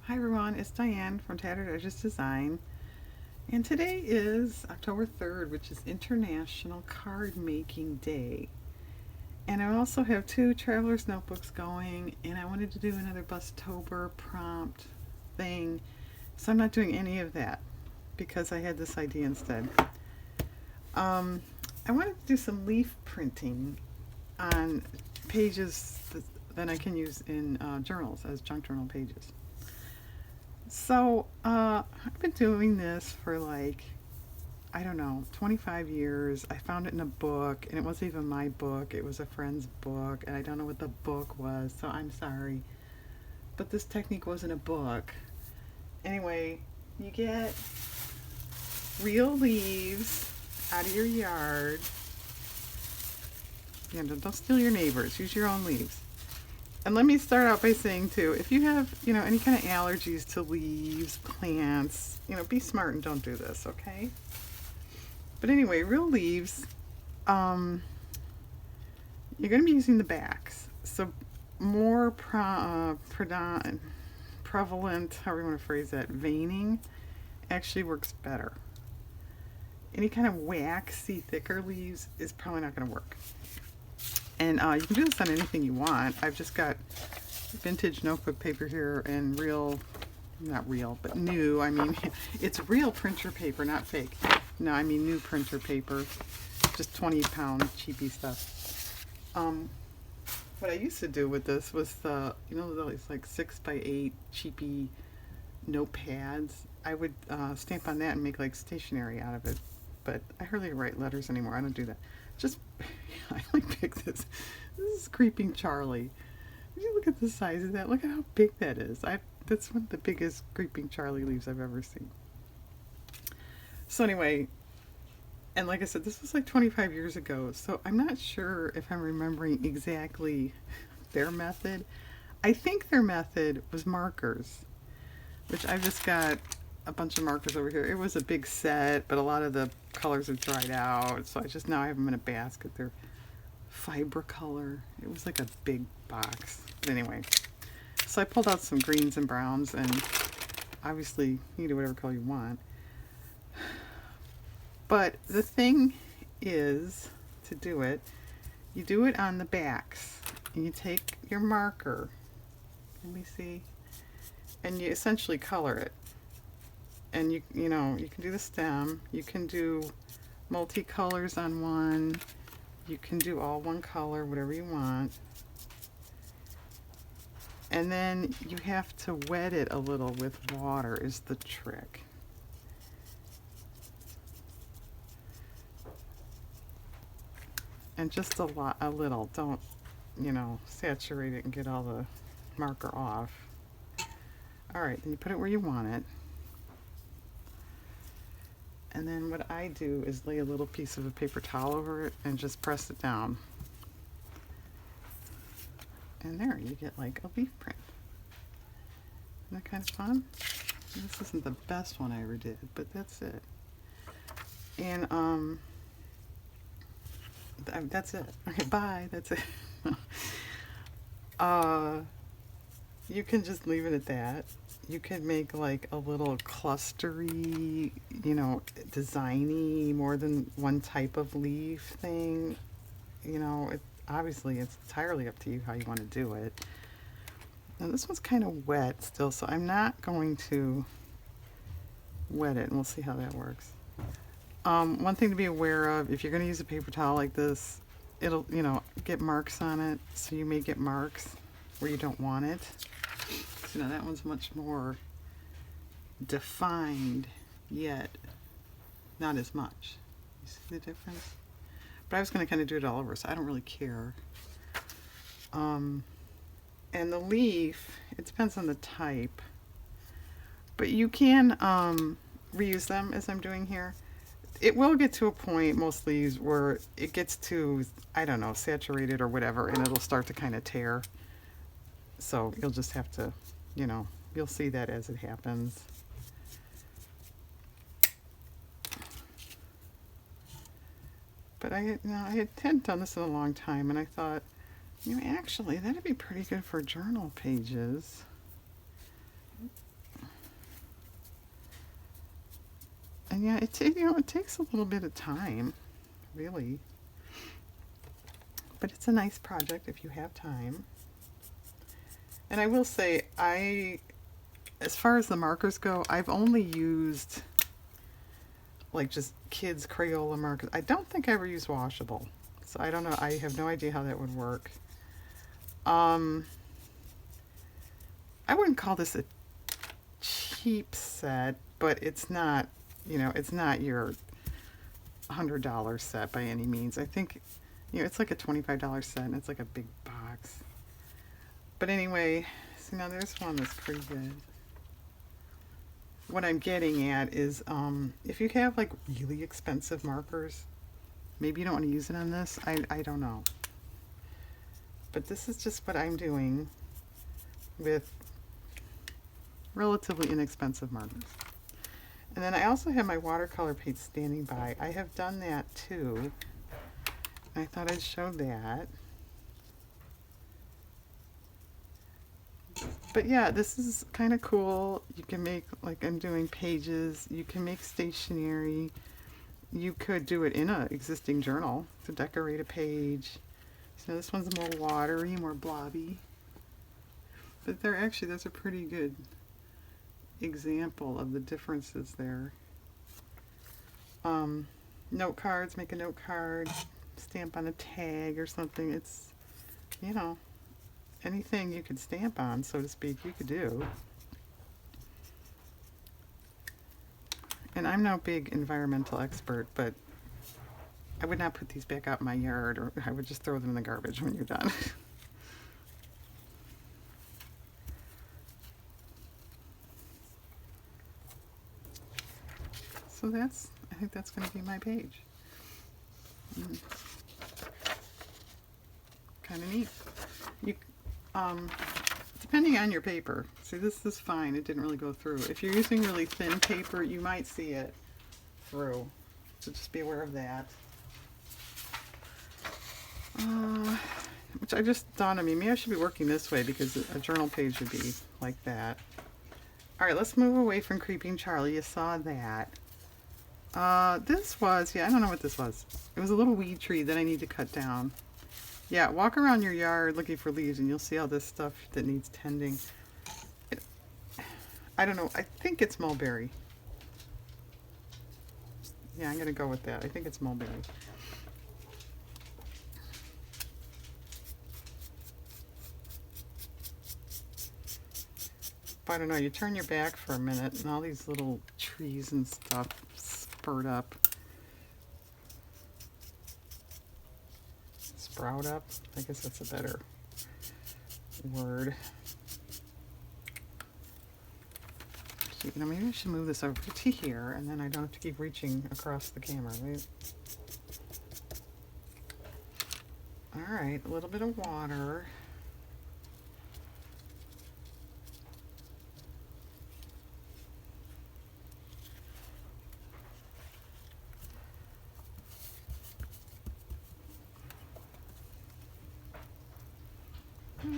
Hi everyone, it's Diane from Tattered Edges Design, and today is October 3rd, which is International Card Making Day. And I also have two Traveler's Notebooks going, and I wanted to do another Bustober prompt thing, so I'm not doing any of that because I had this idea instead. Um, I wanted to do some leaf printing on pages that I can use in journals as junk journal pages. So, I've been doing this for like, I don't know, 25 years. I found it in a book, and it wasn't even my book. It was a friend's book, and I don't know what the book was, so I'm sorry. But this technique wasn't a book. Anyway, you get real leaves out of your yard. You know, don't steal your neighbors. Use your own leaves. And let me start out by saying too, if you have, any kind of allergies to leaves, plants, be smart and don't do this, okay? But anyway, real leaves, you're going to be using the backs. So more prevalent, however you want to phrase that, veining actually works better. Any kind of waxy, thicker leaves is probably not going to work. And you can do this on anything you want. I've just got vintage notebook paper here and real, not real, but new. I mean, it's real printer paper, not fake. No, I mean new printer paper. Just 20-pound cheapy stuff. What I used to do with this was those like 6x8 cheapy notepads. I would stamp on that and make like stationery out of it. But I hardly write letters anymore. I don't do that. Just, I like pick this. This is Creeping Charlie. Did you look at the size of that? Look at how big that is. That's one of the biggest Creeping Charlie leaves I've ever seen. So anyway, and like I said, this was like 25 years ago, so I'm not sure if I'm remembering exactly their method. I think their method was markers, which I've just got a bunch of markers over here. It was a big set, but a lot of the colors have dried out, so now I have them in a basket. They're Fibricolor. It was like a big box. But anyway, so I pulled out some greens and browns, and obviously you can do whatever color you want. But the thing is, to do it, you do it on the backs. And you take your marker, let me see, and you essentially color it. And you can do the stem, you can do multicolors on one, you can do all one color, whatever you want. And then you have to wet it a little with water is the trick. And just a little. Don't, saturate it and get all the marker off. Alright, then you put it where you want it. And then what I do is lay a little piece of a paper towel over it and just press it down. And there, you get like a leaf print. Isn't that kind of fun? This isn't the best one I ever did, but that's it. And that's it. Okay, bye. That's it. You can just leave it at that. You can make like a little clustery, designy, more than one type of leaf thing. Obviously it's entirely up to you how you want to do it. Now this one's kind of wet still, so I'm not going to wet it, and we'll see how that works. One thing to be aware of, if you're going to use a paper towel like this, it'll, get marks on it, so you may get marks where you don't want it. So now that one's much more defined, yet not as much. You see the difference? But I was going to kind of do it all over, so I don't really care. And the leaf, it depends on the type, but you can reuse them as I'm doing here. It will get to a point, most leaves, where it gets to, I don't know, saturated or whatever, and it'll start to kind of tear. So you'll just have to, you'll see that as it happens. But I hadn't done this in a long time, and I thought, actually, that'd be pretty good for journal pages. And yeah, it takes a little bit of time, really. But it's a nice project if you have time. And I will say, as far as the markers go, I've only used like just kids Crayola markers. I don't think I ever used washable. So I don't know. I have no idea how that would work. I wouldn't call this a cheap set, but it's not, it's not your $100 set by any means. I think, it's like a $25 set and it's like a big box. But anyway, so now there's one that's pretty good. What I'm getting at is if you have like really expensive markers, maybe you don't want to use it on this. I don't know. But this is just what I'm doing with relatively inexpensive markers. And then I also have my watercolor paint standing by. I have done that too. I thought I'd show that. But yeah, this is kind of cool. You can make, like I'm doing pages, you can make stationery. You could do it in an existing journal to decorate a page. So this one's more watery, more blobby. But that's a pretty good example of the differences there. Note cards, make a note card, stamp on a tag or something. It's, anything you could stamp on, so to speak, you could do. And I'm no big environmental expert, but I would not put these back out in my yard, or I would just throw them in the garbage when you're done. So I think that's going to be my page. Kind of neat. You, depending on your paper. See, this is fine. It didn't really go through. If you're using really thin paper, you might see it through. So just be aware of that. Which I just dawned on me. Maybe I should be working this way because a journal page would be like that. All right, let's move away from Creeping Charlie. You saw that. This was, I don't know what this was. It was a little weed tree that I need to cut down. Yeah, walk around your yard looking for leaves and you'll see all this stuff that needs tending. I don't know. I think it's mulberry. Yeah, I'm going to go with that. I think it's mulberry. But I don't know. You turn your back for a minute and all these little trees and stuff spurt up. Sprout up. I guess that's a better word. Maybe I should move this over to here, and then I don't have to keep reaching across the camera, right? All right, a little bit of water.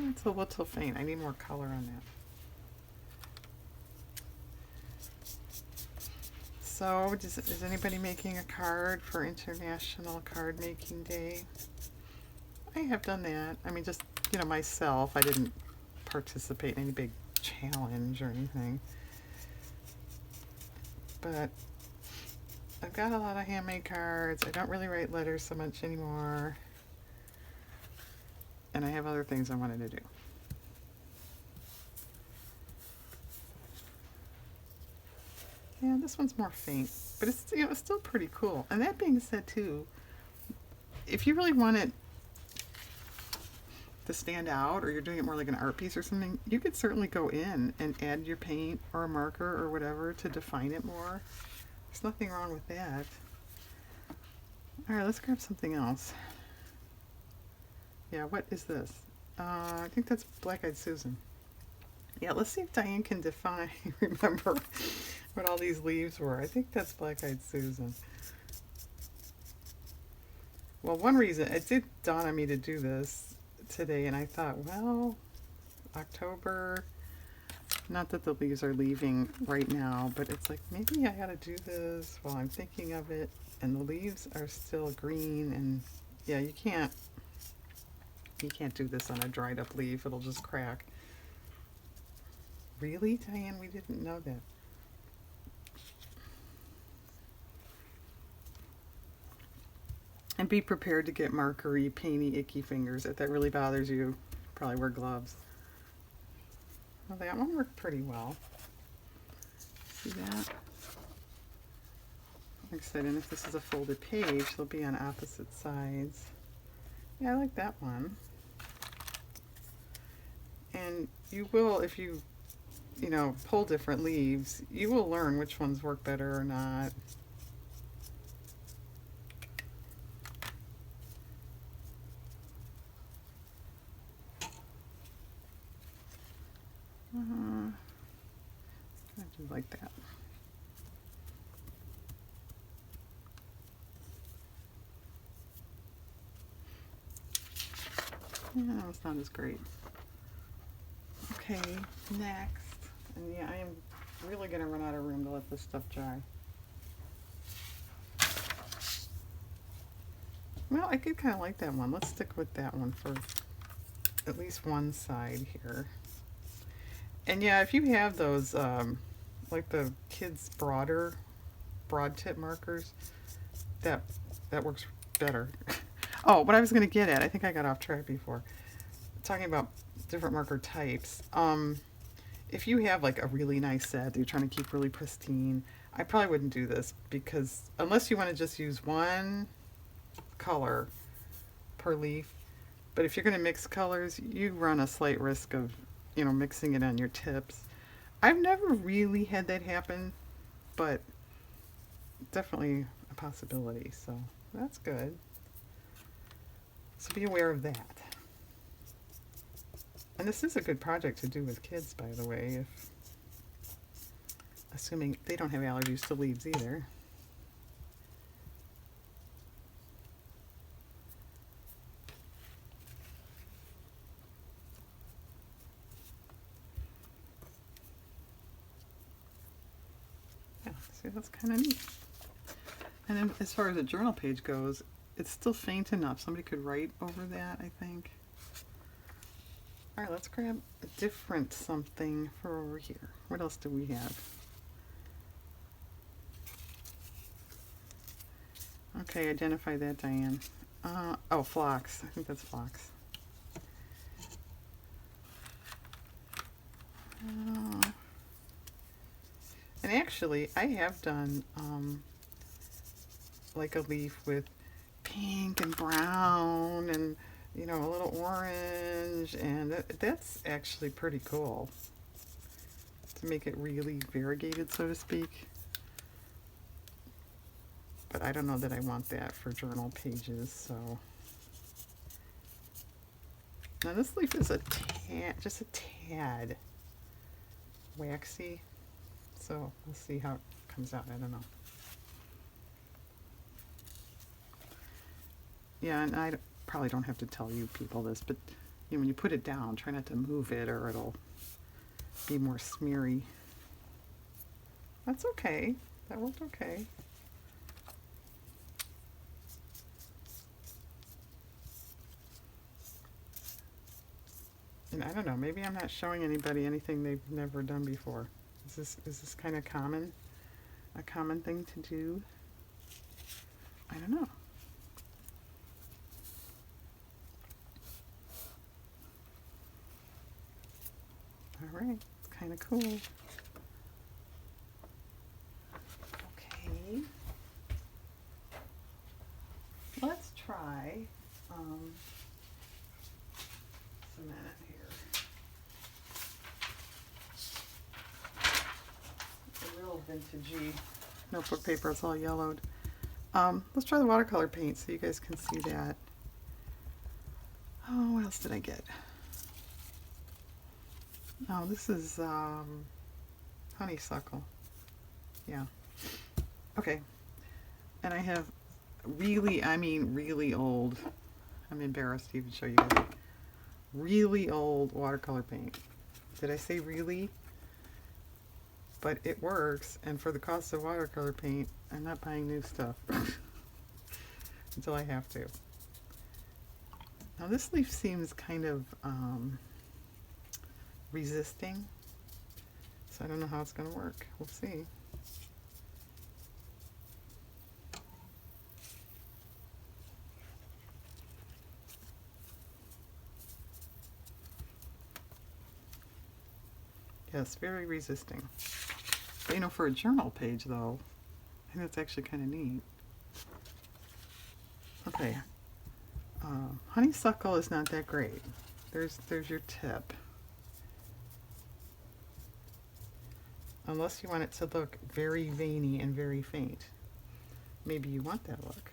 It's a little faint. I need more color on that. So, is anybody making a card for International Card Making Day? I have done that. I mean, just, myself. I didn't participate in any big challenge or anything. But I've got a lot of handmade cards. I don't really write letters so much anymore. And I have other things I wanted to do. Yeah, this one's more faint, but it's it's still pretty cool. And that being said, too, if you really want it to stand out, or you're doing it more like an art piece or something, you could certainly go in and add your paint or a marker or whatever to define it more. There's nothing wrong with that. All right, let's grab something else. Yeah, what is this? I think that's Black Eyed Susan. Yeah, let's see if Diane can remember what all these leaves were. I think that's Black Eyed Susan. Well, one reason, it did dawn on me to do this today, and I thought, well, October, Not that the leaves are leaving right now, but it's like maybe I gotta do this while I'm thinking of it. And the leaves are still green, and yeah, you can't do this on a dried up leaf. It'll just crack. Really, Diane? We didn't know that. And be prepared to get markery, painty, icky fingers. If that really bothers you, probably wear gloves. Well, that one worked pretty well. See that? Like I said, and if this is a folded page, they'll be on opposite sides. Yeah, I like that one. And you will, if you pull different leaves, you will learn which ones work better or not. I do like that. Yeah, it's not as great. Okay, next. And yeah, I am really going to run out of room to let this stuff dry. Well, I did kind of like that one. Let's stick with that one for at least one side here. And yeah, if you have those, like the kids' broad tip markers, that works better. Oh, what I was going to get at, I think I got off track before, talking about different marker types. If you have like a really nice set that you're trying to keep really pristine, I probably wouldn't do this, because unless you want to just use one color per leaf, but if you're going to mix colors, you run a slight risk of, mixing it on your tips. I've never really had that happen, but definitely a possibility, so that's good. So be aware of that. And this is a good project to do with kids, by the way, assuming they don't have allergies to leaves either. Yeah, see, that's kind of neat. And then as far as the journal page goes, it's still faint enough. Somebody could write over that, I think. All right, let's grab a different something for over here. What else do we have? Okay, identify that, Diane. Oh, phlox. I think that's phlox. And actually, I have done like a leaf with pink and brown and a little orange, and that's actually pretty cool to make it really variegated, so to speak. But I don't know that I want that for journal pages, so. Now this leaf is just a tad waxy, so we'll see how it comes out. I don't know. Yeah, and I probably don't have to tell you people this, but when you put it down, try not to move it or it'll be more smeary. That's okay. That worked okay. And I don't know, maybe I'm not showing anybody anything they've never done before. Is this kind of common? A common thing to do? I don't know. All right, it's kind of cool. Okay. Let's try cement here. It's a real vintagey notebook paper. It's all yellowed. Let's try the watercolor paint so you guys can see that. Oh, what else did I get? Oh, this is honeysuckle. Yeah. Okay. And I have really old, I'm embarrassed to even show you guys, really old watercolor paint. Did I say really? but it works, and for the cost of watercolor paint, I'm not buying new stuff until I have to. Now this leaf seems kind of resisting, so I don't know how it's going to work. We'll see. Yes, very resisting. But, you know, for a journal page, though, I think that's actually kind of neat. Okay. Honeysuckle is not that great. There's your tip. Unless you want it to look very veiny and very faint. Maybe you want that look.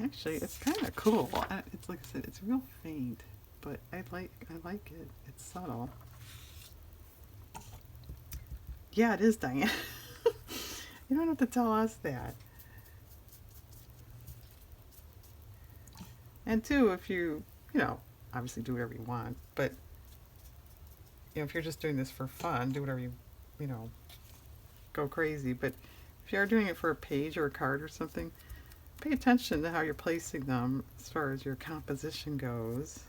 Actually, it's kind of cool. It's like I said, it's real faint, but I like it. It's subtle. Yeah, it is, Diane. You don't have to tell us that. And two, if you know, obviously do whatever you want, but you know, if you're just doing this for fun, do whatever you know, go crazy. But if you are doing it for a page or a card or something, pay attention to how you're placing them as far as your composition goes.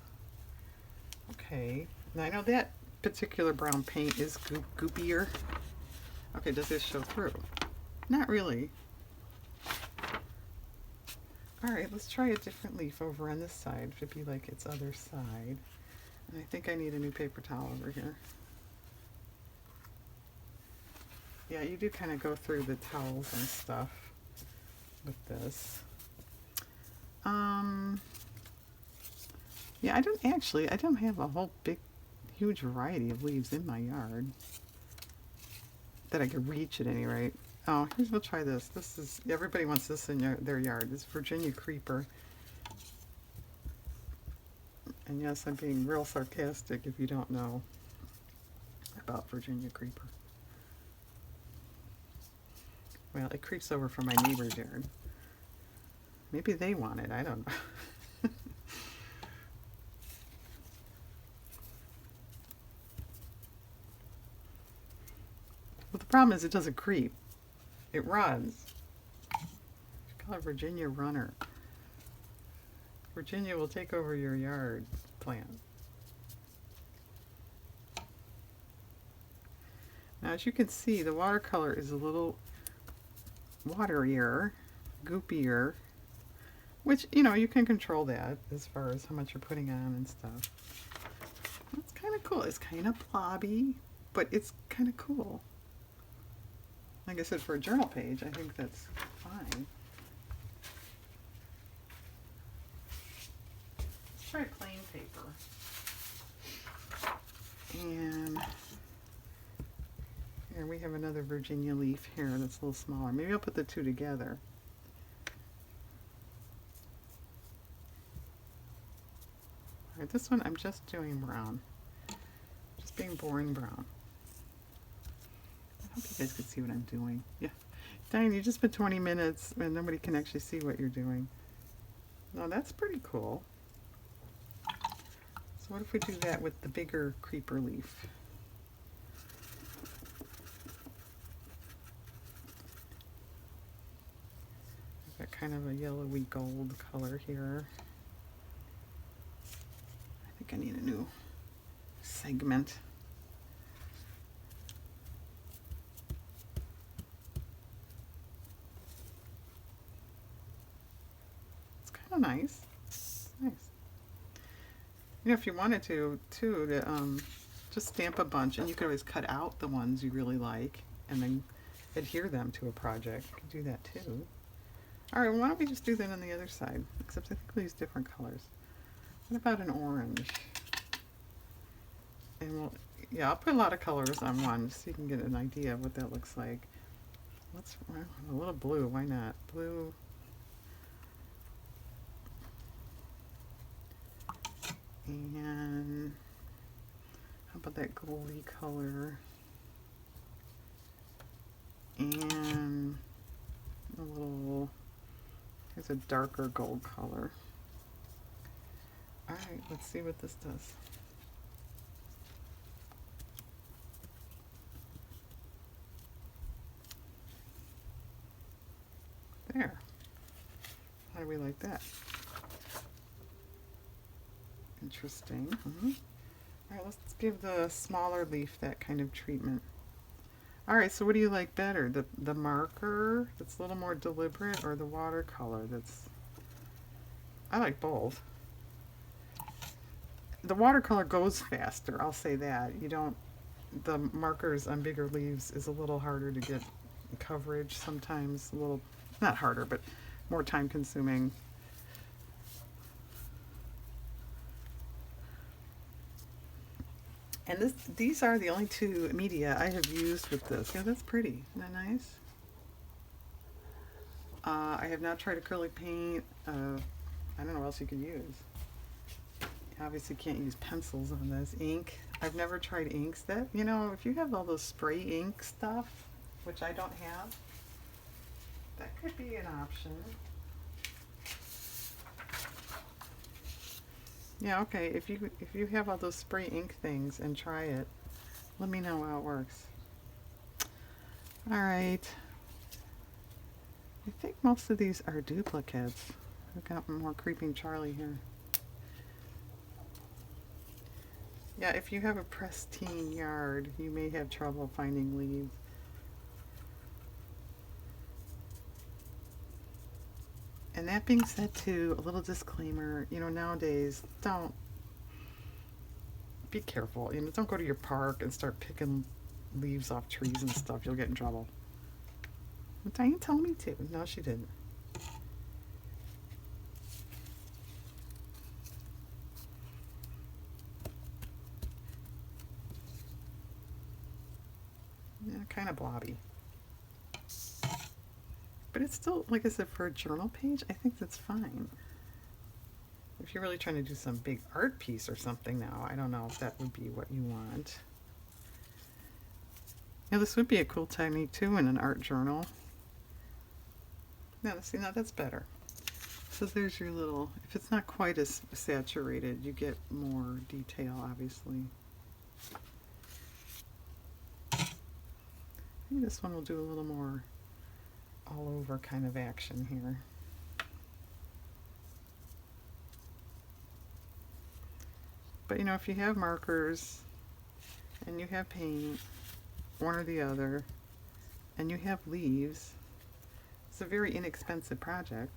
Okay, now I know that particular brown paint is goopier. Okay, does this show through? Not really. Alright, let's try a different leaf over on this side to be like its other side. And I think I need a new paper towel over here. Yeah, you do kind of go through the towels and stuff with this. Yeah, I don't have a whole huge variety of leaves in my yard that I could reach at any rate. Oh, we'll try this. This is, everybody wants this in their yard. This is Virginia Creeper. And yes, I'm being real sarcastic if you don't know about Virginia Creeper. Well, it creeps over from my neighbor's yard. Maybe they want it, I don't know. Well, the problem is it doesn't creep. It runs. I call it Virginia Runner. Virginia will take over your yard plant. Now, as you can see, the watercolor is a little waterier, goopier, which, you know, you can control that as far as how much you're putting on and stuff. It's kind of cool. It's kind of blobby, but it's kind of cool. Like I said, for a journal page, I think that's fine. Let's try plain paper. And here we have another Virginia leaf here that's a little smaller. Maybe I'll put the two together. Alright, this one I'm just doing brown. Just being boring brown. I hope you guys can see what I'm doing. Yeah. Diane, you just spent 20 minutes and nobody can actually see what you're doing. No, that's pretty cool. So what if we do that with the bigger creeper leaf? I've got kind of a yellowy gold color here. I think I need a new segment. Nice. Nice. You know, if you wanted to just stamp a bunch, and you could always cut out the ones you really like and then adhere them to a project. You could do that too. Alright, well, why don't we just do that on the other side? Except I think we'll use different colors. What about an orange? And we'll, yeah, I'll put a lot of colors on one so you can get an idea of what that looks like. Let's, a little blue, why not? Blue. And how about that goldy color? And a little, there's a darker gold color. Alright, let's see what this does. There. How do we like that? Interesting. Alright, let's give the smaller leaf that kind of treatment. Alright, so what do you like better? The marker that's a little more deliberate, or the watercolor that's... I like both. The watercolor goes faster, I'll say that. You don't... The markers on bigger leaves is a little harder to get coverage sometimes. A little... Not harder, but more time consuming. And these are the only two media I have used with this. Yeah, that's pretty. Isn't that nice? I have not tried acrylic paint. I don't know what else you could use. You obviously can't use pencils on this. Ink. I've never tried inks. That, you know, if you have all those spray ink stuff, which I don't have, that could be an option. Yeah, okay, if you have all those spray ink things and try it, let me know how it works. Alright. I think most of these are duplicates. We've got more Creeping Charlie here. Yeah, if you have a pristine yard, you may have trouble finding leaves. And that being said too, a little disclaimer, you know, nowadays, don't, be careful. You know, don't go to your park and start picking leaves off trees and stuff. You'll get in trouble. Well, Diane told me to. No, she didn't. Yeah, kind of blobby. But it's still, like I said, for a journal page, I think that's fine. If you're really trying to do some big art piece or something now, I don't know if that would be what you want. Yeah, this would be a cool technique too in an art journal. Yeah, see, now that's better. So there's your little, if it's not quite as saturated, you get more detail, obviously. Maybe this one will do a little more all over kind of action here. But you know, if you have markers and you have paint, one or the other, and you have leaves, it's a very inexpensive project.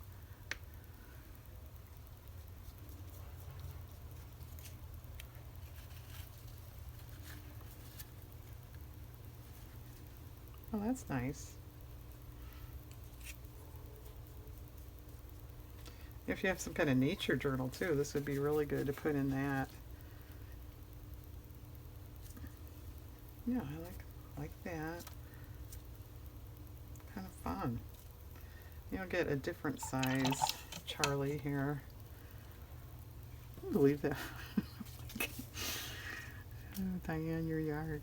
Oh, that's nice. If you have some kind of nature journal too, this would be really good to put in that. Yeah, I like that. Kind of fun. You'll get a different size Charlie here. I can't believe that. Oh, Diane, your yard.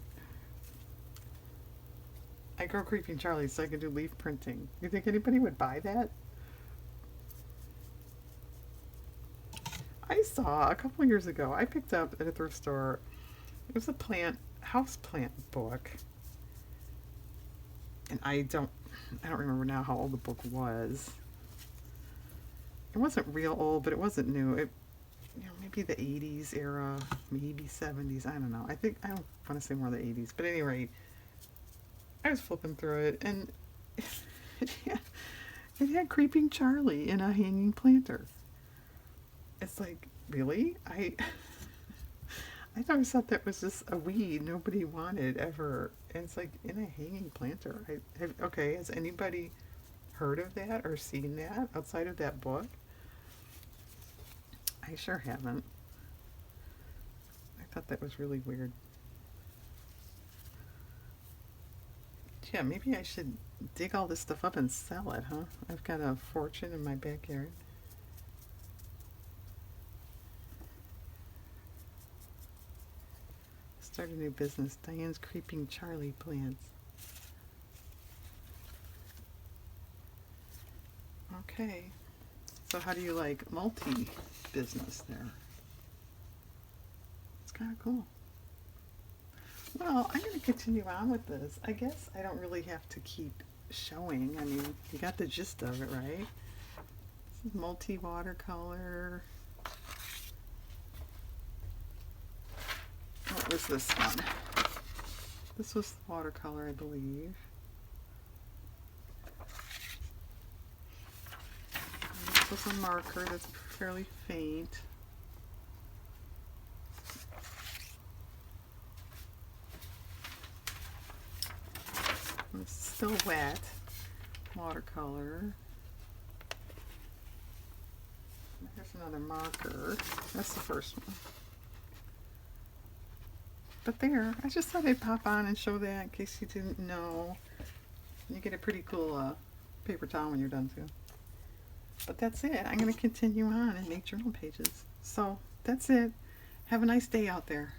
I grow Creeping Charlie so I can do leaf printing. You think anybody would buy that? I saw a couple years ago, I picked up at a thrift store, it was a house plant book. And I don't remember now how old the book was. It wasn't real old, but it wasn't new. It, you know, maybe the 80s era, maybe 70s, I don't know. I don't want to say more the 80s, but at any rate, I was flipping through it, and it had Creeping Charlie in a hanging planter. It's like, really? I always thought that was just a weed nobody wanted ever. And it's like in a hanging planter. Okay, has anybody heard of that or seen that outside of that book? I sure haven't. I thought that was really weird. Yeah, maybe I should dig all this stuff up and sell it, huh? I've got a fortune in my backyard. Start a new business. Diane's Creeping Charlie plants. Okay. So how do you like multi-business there? kind of cool. Well, I'm going to continue on with this. I guess I don't really have to keep showing. I mean, you got the gist of it, right? This is multi-watercolor. What was this one? This was watercolor, I believe. And this was a marker that's fairly faint. It's still wet. Watercolor. Here's another marker. That's the first one. But there, I just thought I'd pop on and show that in case you didn't know. You get a pretty cool paper towel when you're done too. But that's it. I'm going to continue on and make journal pages. So that's it. Have a nice day out there.